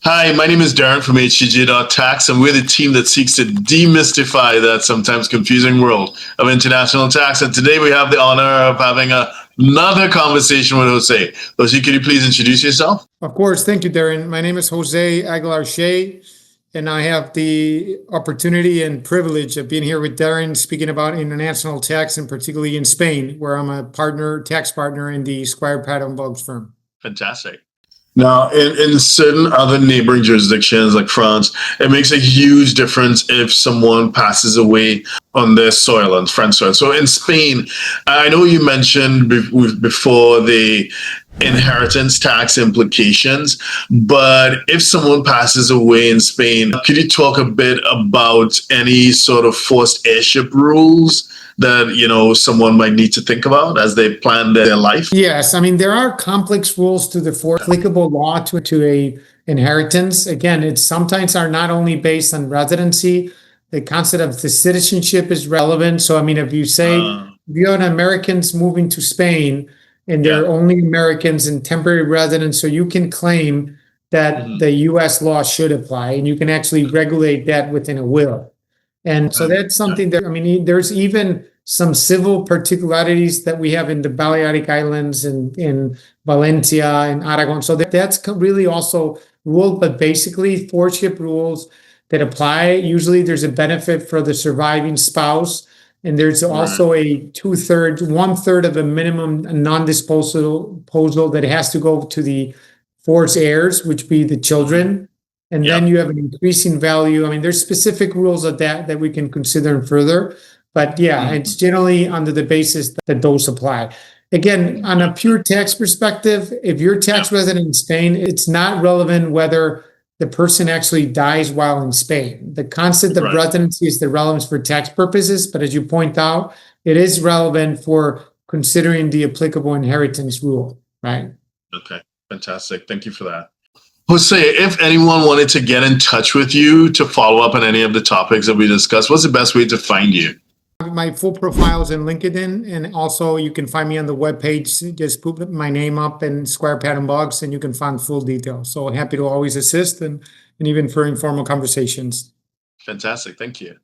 Hi, my name is Darren from HCG.tax, and we're the team that seeks to demystify that sometimes confusing world of international tax. And today we have the honor of having another conversation with Jose. Jose, could you please introduce yourself? Of course. Thank you, Darren. My name is Jose Aguilar Shea, and I have the opportunity and privilege of being here with Darren speaking about international tax, and particularly in Spain, where I'm a tax partner in the Squire Patton Boggs firm. Fantastic. Now, in certain other neighboring jurisdictions like France, it makes a huge difference if someone passes away on their soil, on French soil. So in Spain, I know you mentioned before the inheritance tax implications, but if someone passes away in Spain, could you talk a bit about any sort of forced heirship rules that someone might need to think about as they plan their life? Yes, I mean there are complex rules to the applicable law to a inheritance. Again, it's sometimes are not only based on residency. The concept of the citizenship is relevant. So I mean, if you say if you're an Americans moving to Spain and they're only Americans and temporary residents, so you can claim that the U.S. law should apply, and you can actually regulate that within a will. And so that's something that, I mean, there's even some civil particularities that we have in the Balearic Islands and in Valencia and Aragon. So that's really also ruled, but basically heirship rules that apply. Usually there's a benefit for the surviving spouse, and there's also a 1/3 of a minimum non-disposal that has to go to the forced heirs, which be the children. And then you have an increasing value. I mean, there's specific rules of that we can consider further. But yeah, it's generally under the basis that those apply. Again, on a pure tax perspective, if you're a tax resident in Spain, it's not relevant whether the person actually dies while in Spain. The concept of residency is the relevance for tax purposes, but as you point out, it is relevant for considering the applicable inheritance rule, right? Okay, fantastic. Thank you for that. Jose, if anyone wanted to get in touch with you to follow up on any of the topics that we discussed, what's the best way to find you? My full profile is in LinkedIn, and also you can find me on the webpage. Just put my name up and Squire Patton Boggs, and you can find full details. So happy to always assist and even for informal conversations. Fantastic. Thank you.